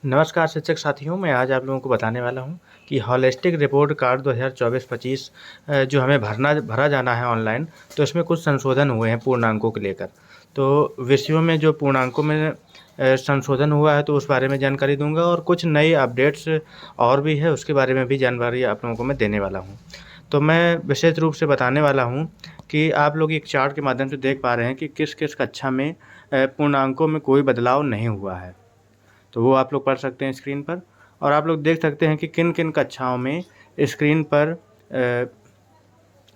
नमस्कार शिक्षक साथियों, मैं आज आप लोगों को बताने वाला हूँ कि हॉलिस्टिक रिपोर्ट कार्ड 2024-25 जो हमें भरा जाना है ऑनलाइन, तो इसमें कुछ संशोधन हुए हैं पूर्णांकों को लेकर। तो विषयों में जो पूर्णांकों में संशोधन हुआ है तो उस बारे में जानकारी दूँगा और कुछ नई अपडेट्स और भी है उसके बारे में भी जानकारी आप लोगों को मैं देने वाला हूँ। तो मैं विशेष रूप से बताने वाला हूँ कि आप लोग एक चार्ट के माध्यम से देख पा रहे हैं कि किस-किस कक्षा में पूर्णांकों में कोई बदलाव नहीं हुआ है। तो वो आप लोग पढ़ सकते हैं स्क्रीन पर और आप लोग देख सकते हैं कि किन-किन कक्षाओं में स्क्रीन पर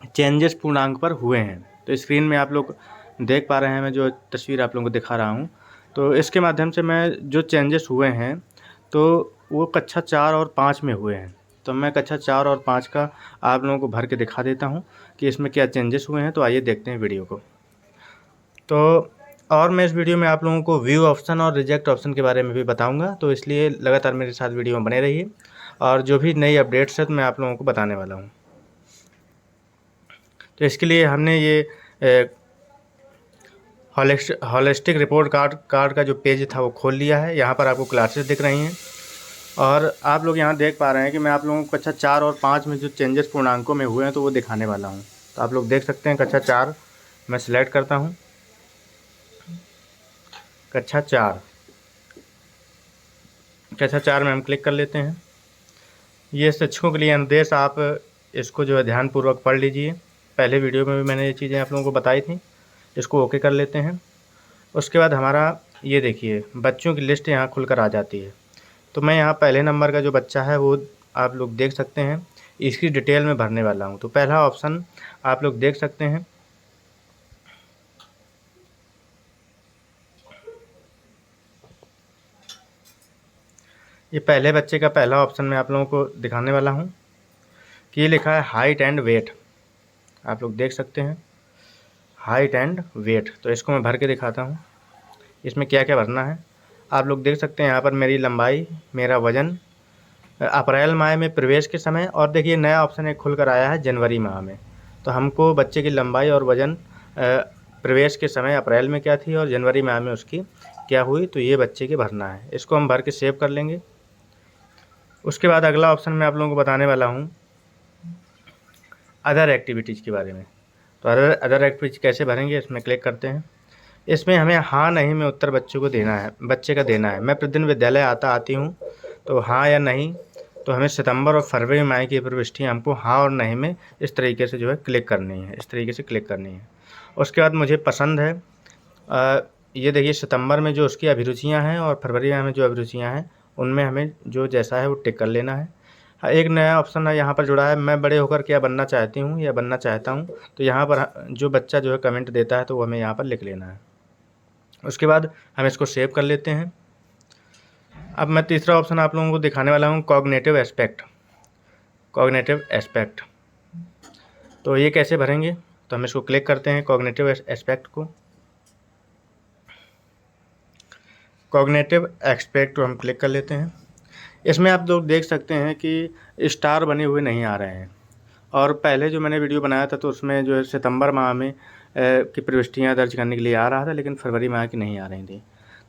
चेंजेस पूर्णांक पर हुए हैं। तो स्क्रीन में आप लोग देख पा रहे हैं, मैं जो तस्वीर आप लोगों को दिखा रहा हूँ। तो इसके माध्यम से मैं जो चेंजेस हुए हैं, तो वो कक्षा 4 और 5 में हुए हैं। तो मैं कक्षा 4 और 5 का आप लोगों को भर के दिखा देता हूँ कि इसमें क्या चेंजेस हुए हैं। तो आइए देखते हैं वीडियो को। तो और मैं इस वीडियो में आप लोगों को व्यू ऑप्शन और रिजेक्ट ऑप्शन के बारे में भी बताऊंगा, तो इसलिए लगातार मेरे साथ वीडियो में बने रहिए और जो भी नई अपडेट्स है तो मैं आप लोगों को बताने वाला हूं। तो इसके लिए हमने ये हॉलिस्टिक रिपोर्ट कार्ड का जो पेज था वो खोल लिया है। यहाँ पर आपको क्लासेस दिख रही हैं और आप लोग यहाँ देख पा रहे हैं कि मैं आप लोगों को कक्षा 4 और 5 में जो चेंजेस पूर्णांकों में हुए हैं तो वो दिखाने वाला हूँ। तो आप लोग देख सकते हैं कक्षा 4 मैं सिलेक्ट करता हूँ। कक्षा 4 में हम क्लिक कर लेते हैं। ये शिक्षकों के लिए अनुदेश, आप इसको जो है ध्यानपूर्वक पढ़ लीजिए। पहले वीडियो में भी मैंने ये चीज़ें आप लोगों को बताई थी। इसको ओके कर लेते हैं। उसके बाद हमारा ये देखिए बच्चों की लिस्ट यहाँ खुलकर आ जाती है। तो मैं यहाँ पहले नंबर का जो बच्चा है वो आप लोग देख सकते हैं, इसकी डिटेल में भरने वाला हूँ। तो पहला ऑप्शन आप लोग देख सकते हैं, ये पहले बच्चे का पहला ऑप्शन मैं आप लोगों को दिखाने वाला हूँ कि ये लिखा है हाइट एंड वेट। आप लोग देख सकते हैं हाइट एंड वेट। तो इसको मैं भर के दिखाता हूँ, इसमें क्या क्या भरना है। आप लोग देख सकते हैं यहाँ पर मेरी लंबाई, मेरा वज़न, अप्रैल माह में प्रवेश के समय, और देखिए नया ऑप्शन एक खुल कर आया है जनवरी माह में। तो हमको बच्चे की लंबाई और वज़न प्रवेश के समय अप्रैल में क्या थी और जनवरी माह में उसकी क्या हुई, तो ये बच्चे के भरना है। इसको हम भर के सेव कर लेंगे। उसके बाद अगला ऑप्शन मैं आप लोगों को बताने वाला हूँ अदर एक्टिविटीज़ के बारे में। तो अदर एक्टिविटीज़ कैसे भरेंगे, इसमें क्लिक करते हैं। इसमें हमें हाँ नहीं में उत्तर बच्चे का देना है। मैं प्रतिदिन विद्यालय आती हूँ, तो हाँ या नहीं। तो हमें सितंबर और फरवरी माह की प्रविष्टियाँ हमको हाँ और नहीं में इस तरीके से जो है क्लिक करनी है, इस तरीके से क्लिक करनी है। उसके बाद मुझे पसंद है, ये देखिए सितंबर में जो उसकी अभिरुचियाँ हैं और फरवरी माह में जो अभिरुचियाँ हैं उनमें हमें जो जैसा है वो टिक कर लेना है। हाँ, एक नया ऑप्शन है यहाँ पर जुड़ा है, मैं बड़े होकर क्या बनना चाहती हूँ या बनना चाहता हूँ। तो यहाँ पर जो बच्चा जो है कमेंट देता है तो वो हमें यहाँ पर लिख लेना है। उसके बाद हम इसको सेव कर लेते हैं। अब मैं तीसरा ऑप्शन आप लोगों को दिखाने वाला हूँ कॉग्निटिव एस्पेक्ट। तो ये कैसे भरेंगे, तो हम इसको क्लिक करते हैं कॉग्निटिव एस्पेक्ट को। कॉग्निटिव एस्पेक्ट को हम क्लिक कर लेते हैं। इसमें आप लोग देख सकते हैं कि स्टार बने हुए नहीं आ रहे हैं। और पहले जो मैंने वीडियो बनाया था तो उसमें जो है सितंबर माह में की प्रविष्टियाँ दर्ज करने के लिए आ रहा था, लेकिन फरवरी माह की नहीं आ रही थी।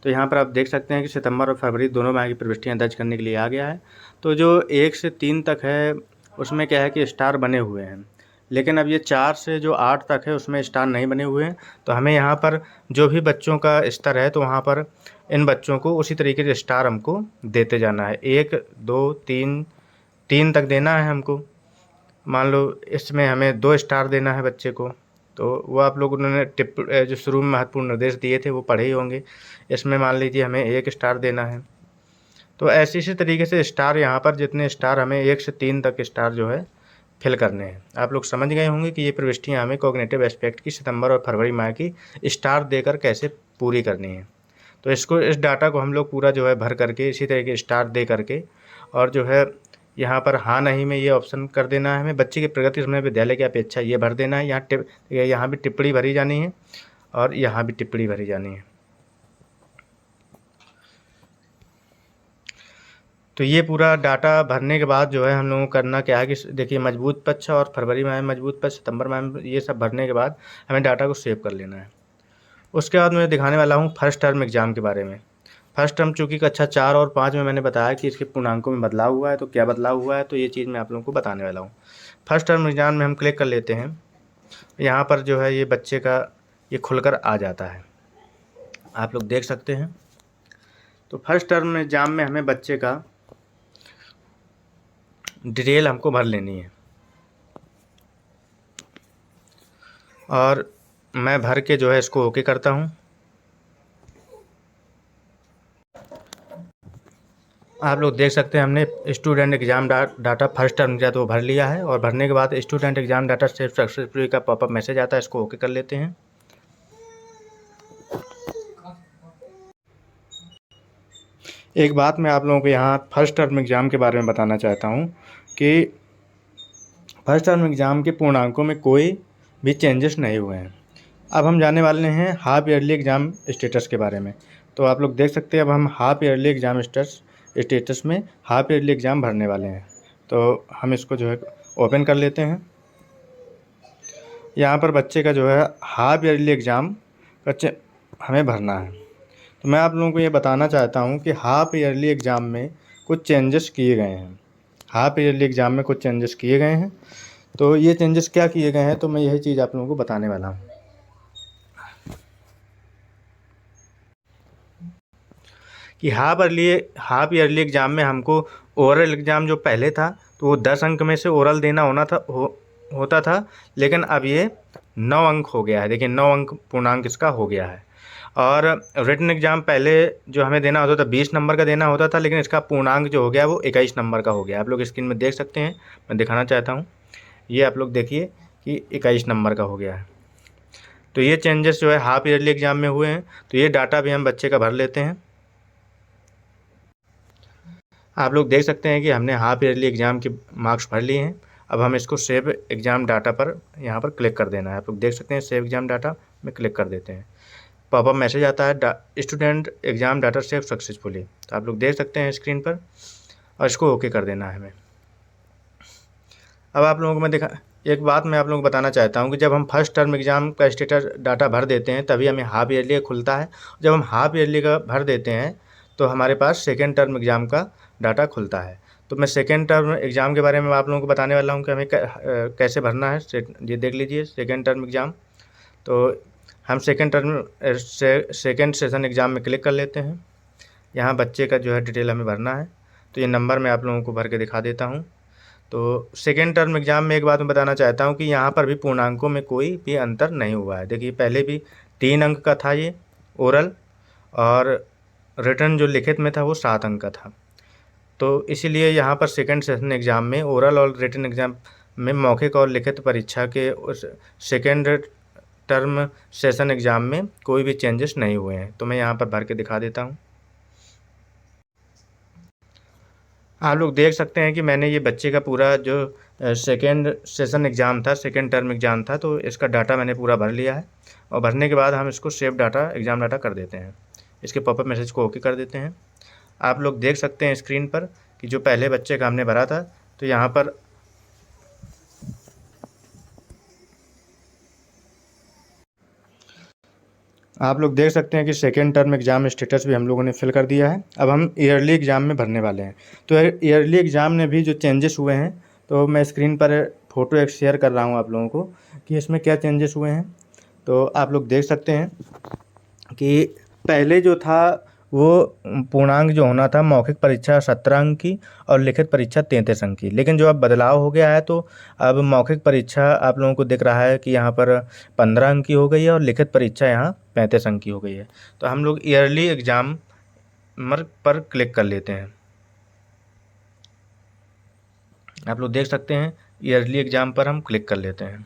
तो यहाँ पर आप देख सकते हैं कि सितंबर और फरवरी दोनों माह की प्रविष्टियाँ दर्ज करने के लिए आ गया है। तो जो 1 से 3 तक है उसमें क्या है कि स्टार बने हुए हैं, लेकिन अब ये 4 से जो 8 तक है उसमें स्टार नहीं बने हुए हैं। तो हमें यहाँ पर जो भी बच्चों का स्तर है तो वहाँ पर इन बच्चों को उसी तरीके से स्टार हमको देते जाना है। 1 2 3 तक देना है हमको। मान लो इसमें हमें 2 स्टार देना है बच्चे को, तो वो आप लोग उन्होंने जो शुरू में महत्वपूर्ण निर्देश दिए थे वो पढ़े ही होंगे। इसमें मान लीजिए हमें 1 स्टार देना है। तो ऐसे इसी तरीके से स्टार यहाँ पर जितने स्टार हमें 1 से 3 तक स्टार जो है फिल करने हैं। आप लोग समझ गए होंगे कि ये प्रविष्टियाँ हमें कॉग्निटिव एस्पेक्ट की सितंबर और फरवरी माह की स्टार देकर कैसे पूरी करनी है। तो इस डाटा को हम लोग पूरा जो है भर करके इसी तरह के स्टार दे करके और जो है यहाँ पर हाँ नहीं में ये ऑप्शन कर देना है। हमें बच्चे की प्रगति समय विद्यालय की अपेक्षा ये भर देना है। यहाँ भी टिप्पणी भरी जानी है और यहाँ भी टिप्पणी भरी जानी है। तो ये पूरा डाटा भरने के बाद जो है हम लोगों को करना क्या है कि देखिए मजबूत पक्ष और फरवरी माह में मजबूत पक्ष, सितंबर माह में, ये सब भरने के बाद हमें डाटा को सेव कर लेना है। उसके बाद मैं दिखाने वाला हूँ फर्स्ट टर्म एग्ज़ाम के बारे में। फर्स्ट टर्म चूँकि कक्षा 4 और 5 में मैंने बताया कि इसके पूर्णांकों में बदलाव हुआ है, तो क्या बदलाव हुआ है, तो ये चीज़ मैं आप लोगों को बताने वाला हूँ। फर्स्ट टर्म एग्जाम में हम क्लिक कर लेते हैं। यहाँ पर जो है ये बच्चे का ये खुलकर आ जाता है, आप लोग देख सकते हैं। तो फर्स्ट टर्म एग्जाम में हमें बच्चे का डिटेल हमको भर लेनी है, और मैं भर के जो है इसको ओके करता हूँ। आप लोग देख सकते हैं हमने student exam data first term दिया तो वो भर लिया है, और भरने के बाद student exam data save successfully का पॉपअप मैसेज आता है, इसको ओके कर लेते हैं। एक बात मैं आप लोगों को यहाँ फर्स्ट टर्म एग्ज़ाम के बारे में बताना चाहता हूँ कि फर्स्ट टर्म एग्ज़ाम के पूर्णांकों में कोई भी चेंजेस नहीं हुए हैं। अब हम जाने वाले हैं हाफ ईयरली एग्ज़ाम स्टेटस के बारे में। तो आप लोग देख सकते हैं अब हम हाफ ईयरली एग्ज़ाम स्टेटस में हाफ ईयरली एग्ज़ाम भरने वाले हैं। तो हम इसको जो है ओपन कर लेते हैं। यहाँ पर बच्चे का जो है हाफ ईयरली एग्ज़ाम का हमें भरना है। तो मैं आप लोगों को ये बताना चाहता हूँ कि हाफ ईयरली एग्ज़ाम में कुछ चेंजेस किए गए हैं। हाफ ईयरली एग्ज़ाम में कुछ चेंजेस किए गए हैं। तो ये चेंजेस क्या किए गए हैं, तो मैं यही चीज़ आप लोगों को बताने वाला हूँ कि हाफ ईयरली एग्ज़ाम में हमको ओरल एग्ज़ाम जो पहले था तो वो 10 अंक में से ओरल देना होता था, लेकिन अब ये 9 अंक हो गया है। देखिए 9 अंक पूर्णांक इसका हो गया है। और रिटन एग्ज़ाम पहले जो हमें देना होता था 20 नंबर का देना होता था, लेकिन इसका पूर्णांक जो हो गया वो 21 नंबर का हो गया। आप लोग स्क्रीन में देख सकते हैं, मैं दिखाना चाहता हूँ, ये आप लोग देखिए कि 21 नंबर का हो गया है। तो ये चेंजेस जो है हाफ ईयरली एग्ज़ाम में हुए हैं। तो ये डाटा भी हम बच्चे का भर लेते हैं। आप लोग देख सकते हैं कि हमने हाफ ईयरली एग्ज़ाम के मार्क्स भर लिए हैं। अब हम इसको सेव एग्ज़ाम डाटा पर यहाँ पर क्लिक कर देना है। आप लोग देख सकते हैं सेव एग्ज़ाम डाटा में क्लिक कर देते हैं। पॉपअप मैसेज आता है student exam data save successfully. तो आप लोग देख सकते हैं स्क्रीन पर, और इसको ओके कर देना है हमें। अब आप लोगों को एक बात मैं आप लोगों को बताना चाहता हूँ कि जब हम फर्स्ट टर्म एग्ज़ाम का स्टेटस डाटा भर देते हैं तभी हमें हाफ ईयरली खुलता है। जब हम हाफ ईयरली का भर देते हैं तो हमारे पास सेकेंड टर्म एग्ज़ाम का डाटा खुलता है। तो मैं सेकेंड टर्म एग्ज़ाम के बारे में आप लोगों को बताने वाला हूँ कि हमें कैसे भरना है। ये देख लीजिए सेकेंड टर्म एग्ज़ाम। तो हम सेकेंड सेशन एग्ज़ाम में क्लिक कर लेते हैं। यहाँ बच्चे का जो है डिटेल हमें भरना है। तो ये नंबर मैं आप लोगों को भर के दिखा देता हूँ। तो सेकेंड टर्म एग्ज़ाम में एक बात मैं बताना चाहता हूँ कि यहाँ पर भी पूर्णांकों में कोई भी अंतर नहीं हुआ है। देखिए पहले भी 3 अंक का था ये ओरल, और रिटन जो लिखित में था वो 7 अंक का था। तो इसीलिए यहाँ पर सेकेंड सेशन एग्ज़ाम में ओरल और रिटन एग्ज़ाम में मौखिक और लिखित परीक्षा के उस सेकेंड टर्म सेशन एग्ज़ाम में कोई भी चेंजेस नहीं हुए हैं। तो मैं यहाँ पर भर के दिखा देता हूँ। आप लोग देख सकते हैं कि मैंने ये बच्चे का पूरा जो सेकेंड सेशन एग्ज़ाम था, सेकेंड टर्म एग्ज़ाम था, तो इसका डाटा मैंने पूरा भर लिया है। और भरने के बाद हम इसको सेव डाटा एग्ज़ाम डाटा कर देते हैं। इसके पॉपअप मैसेज को ओके कर देते हैं। आप लोग देख सकते हैं स्क्रीन पर कि जो पहले बच्चे का हमने भरा था, तो यहाँ पर आप लोग देख सकते हैं कि सेकेंड टर्म एग्ज़ाम स्टेटस भी हम लोगों ने फिल कर दिया है। अब हम ईयरली एग्ज़ाम में भरने वाले हैं। तो ईयरली एग्ज़ाम में भी जो चेंजेस हुए हैं, तो मैं स्क्रीन पर फ़ोटो एक शेयर कर रहा हूँ आप लोगों को कि इसमें क्या चेंजेस हुए हैं। तो आप लोग देख सकते हैं कि पहले जो था वो पूर्णांक जो होना था मौखिक परीक्षा 17 अंक की और लिखित परीक्षा 33 अंक की, लेकिन जो अब बदलाव हो गया है तो अब मौखिक परीक्षा आप लोगों को दिख रहा है कि यहाँ पर 15 अंक की हो गई है और लिखित परीक्षा यहाँ 35 अंक की हो गई है। तो हम लोग ईयरली एग्ज़ाम पर क्लिक कर लेते हैं। आप लोग देख सकते हैं ईयरली एग्ज़ाम पर हम क्लिक कर लेते हैं।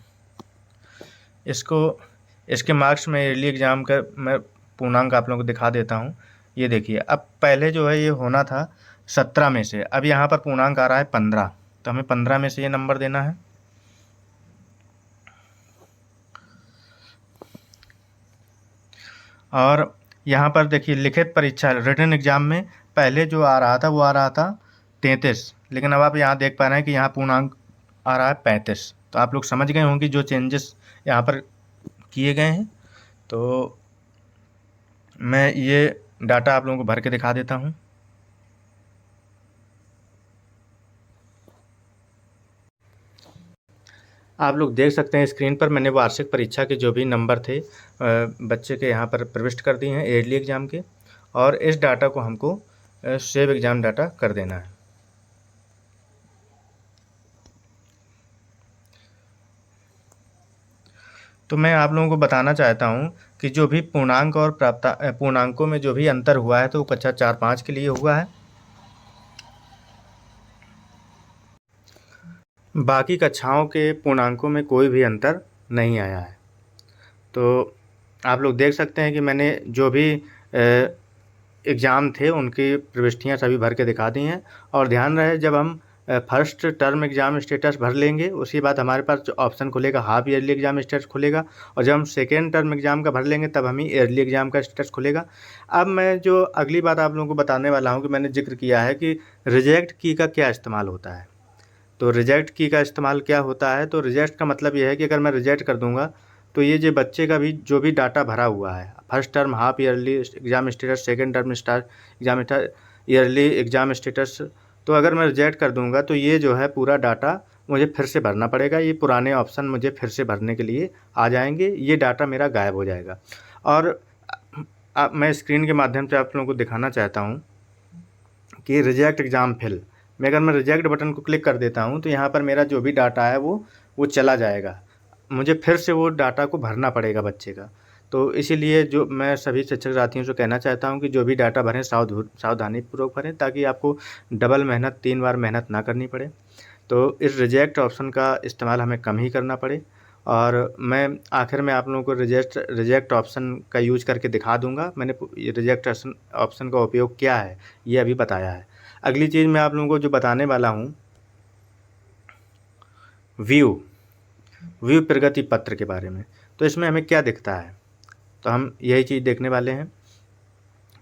इसके मार्क्स में ईयरली एग्ज़ाम का मैं पूर्णांक आप लोगों को दिखा देता हूँ। ये देखिए अब पहले जो है ये होना था 17 में से, अब यहाँ पर पूर्णांक आ रहा है 15। तो हमें 15 में से ये नंबर देना है। और यहाँ पर देखिए लिखित परीक्षा रिटन एग्ज़ाम में पहले जो आ रहा था वो आ रहा था 33, लेकिन अब आप यहाँ देख पा रहे हैं कि यहाँ पूर्णांक आ रहा है 35। तो आप लोग समझ गए होंगे जो चेंजेस यहाँ पर किए गए हैं। तो मैं ये डाटा आप लोगों को भर के दिखा देता हूँ। आप लोग देख सकते हैं स्क्रीन पर मैंने वार्षिक परीक्षा के जो भी नंबर थे बच्चे के यहाँ पर प्रविष्ट कर दिए हैं ईयरली एग्ज़ाम के, और इस डाटा को हमको सेव एग्ज़ाम डाटा कर देना है। तो मैं आप लोगों को बताना चाहता हूँ कि जो भी पूर्णांक और पूर्णांकों में जो भी अंतर हुआ है तो वो कक्षा 4-5 के लिए हुआ है। बाकी कक्षाओं के पूर्णांकों में कोई भी अंतर नहीं आया है। तो आप लोग देख सकते हैं कि मैंने जो भी एग्ज़ाम थे उनकी प्रविष्टियाँ सभी भर के दिखा दी हैं। और ध्यान रहे, जब हम फर्स्ट टर्म एग्ज़ाम स्टेटस भर लेंगे उसके बाद हमारे पास जो ऑप्शन खुलेगा हाफ ईयरली एग्ज़ाम स्टेटस खुलेगा, और जब हम सेकेंड टर्म एग्ज़ाम का भर लेंगे तब हमें ईयरली एग्ज़ाम का स्टेटस खुलेगा। अब मैं जो अगली बात आप लोगों को बताने वाला हूँ कि मैंने जिक्र किया है कि रिजेक्ट की का क्या इस्तेमाल होता है। तो रिजेक्ट की का इस्तेमाल क्या होता है, तो रिजेक्ट का मतलब ये है कि अगर मैं रिजेक्ट कर दूंगा तो ये जो बच्चे का भी जो भी डाटा भरा हुआ है, first term half yearly exam status, second term exam yearly exam status, तो अगर मैं रिजेक्ट कर दूंगा तो ये जो है पूरा डाटा मुझे फिर से भरना पड़ेगा। ये पुराने ऑप्शन मुझे फिर से भरने के लिए आ जाएंगे, ये डाटा मेरा गायब हो जाएगा। और मैं स्क्रीन के माध्यम से आप लोगों को दिखाना चाहता हूँ कि रिजेक्ट एग्ज़ाम फिल में अगर मैं रिजेक्ट बटन को क्लिक कर देता हूँ तो यहाँ पर मेरा जो भी डाटा है वो चला जाएगा, मुझे फिर से वो डाटा को भरना पड़ेगा बच्चे का। तो इसीलिए जो मैं सभी शिक्षक साथियों से कहना चाहता हूँ कि जो भी डाटा भरें सावधानीपूर्वक भरें, ताकि आपको डबल मेहनत 3 बार मेहनत ना करनी पड़े। तो इस रिजेक्ट ऑप्शन का इस्तेमाल हमें कम ही करना पड़े। और मैं आखिर में आप लोगों को रिजेक्ट ऑप्शन का यूज करके दिखा दूंगा। मैंने ये रिजेक्ट ऑप्शन का उपयोग क्या है ये अभी बताया है। अगली चीज़ मैं आप लोगों को जो बताने वाला हूँ, व्यू प्रगति पत्र के बारे में। तो इसमें हमें क्या दिखता है, तो हम यही चीज़ देखने वाले हैं।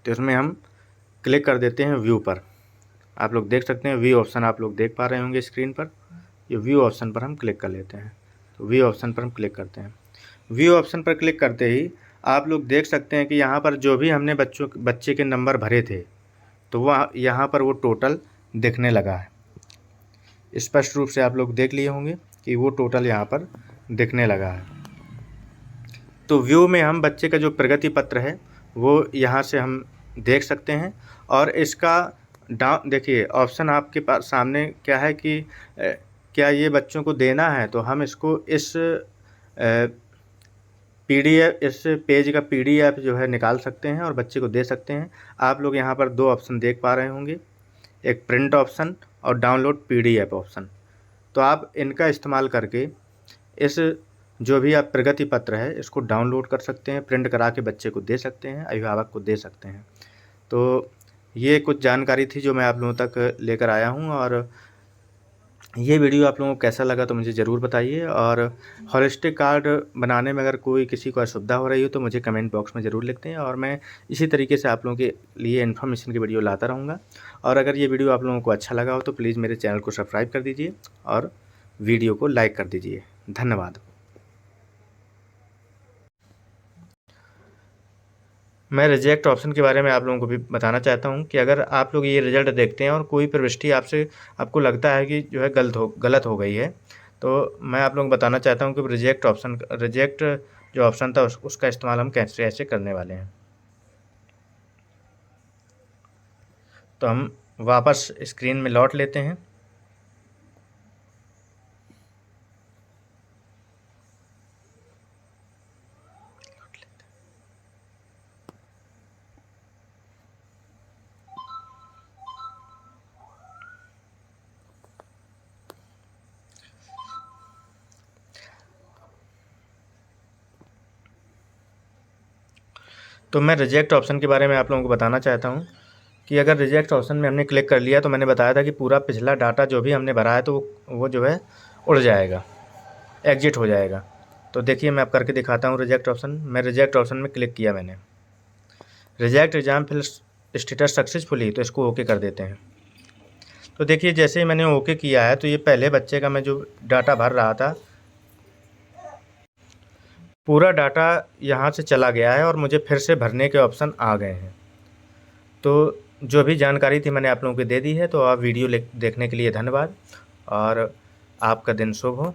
तो इसमें हम क्लिक कर देते हैं व्यू पर। आप लोग देख सकते हैं व्यू ऑप्शन आप लोग देख पा रहे होंगे स्क्रीन पर। ये व्यू ऑप्शन पर हम क्लिक कर लेते हैं। तो व्यू ऑप्शन पर हम क्लिक करते हैं। व्यू ऑप्शन पर क्लिक करते ही आप लोग देख सकते हैं कि यहाँ पर जो भी हमने बच्चे के नंबर भरे थे तो वह यहाँ पर वो टोटल दिखने लगा है। स्पष्ट रूप से आप लोग देख लिए होंगे कि वो टोटल यहाँ पर दिखने लगा है। तो व्यू में हम बच्चे का जो प्रगति पत्र है वो यहाँ से हम देख सकते हैं। और इसका देखिए ऑप्शन आपके पास सामने क्या है कि क्या ये बच्चों को देना है, तो हम इसको इस PDF, इस पेज का PDF जो है निकाल सकते हैं और बच्चे को दे सकते हैं। आप लोग यहाँ पर 2 ऑप्शन देख पा रहे होंगे, एक प्रिंट ऑप्शन और डाउनलोड PDF ऑप्शन। तो आप इनका इस्तेमाल करके इस जो भी आप प्रगति पत्र है इसको डाउनलोड कर सकते हैं, प्रिंट करा के बच्चे को दे सकते हैं, अभिभावक को दे सकते हैं। तो ये कुछ जानकारी थी जो मैं आप लोगों तक लेकर आया हूँ। और ये वीडियो आप लोगों को कैसा लगा तो मुझे ज़रूर बताइए। और हॉलिस्टिक कार्ड बनाने में अगर कोई किसी को असुविधा हो रही हो तो मुझे कमेंट बॉक्स में ज़रूर लिखते हैं, और मैं इसी तरीके से आप लोगों के लिए इन्फॉर्मेशन की वीडियो लाता रहूँगा। और अगर ये वीडियो आप लोगों को अच्छा लगा हो तो प्लीज़ मेरे चैनल को सब्सक्राइब कर दीजिए और वीडियो को लाइक कर दीजिए। धन्यवाद। मैं रिजेक्ट ऑप्शन के बारे में आप लोगों को भी बताना चाहता हूं कि अगर आप लोग ये रिज़ल्ट देखते हैं और कोई प्रविष्टि आपको लगता है कि जो है गलत हो गई है, तो मैं आप लोगों को बताना चाहता हूं कि रिजेक्ट जो ऑप्शन था उसका इस्तेमाल हम कैसे ऐसे करने वाले हैं। तो हम वापस स्क्रीन में लौट लेते हैं। तो मैं रिजेक्ट ऑप्शन के बारे में आप लोगों को बताना चाहता हूं कि अगर रिजेक्ट ऑप्शन में हमने क्लिक कर लिया तो मैंने बताया था कि पूरा पिछला डाटा जो भी हमने भरा है तो वो जो है उड़ जाएगा, एग्जिट हो जाएगा। तो देखिए मैं आप करके दिखाता हूँ रिजेक्ट ऑप्शन। मैं रिजेक्ट ऑप्शन में क्लिक किया, मैंने reject exam fill status successfully, तो इसको ओके कर देते हैं। तो देखिए जैसे ही मैंने ओके किया है तो ये पहले बच्चे का मैं जो डाटा भर रहा था पूरा डाटा यहाँ से चला गया है और मुझे फिर से भरने के ऑप्शन आ गए हैं। तो जो भी जानकारी थी मैंने आप लोगों को दे दी है, तो आप वीडियो देखने के लिए धन्यवाद और आपका दिन शुभ हो।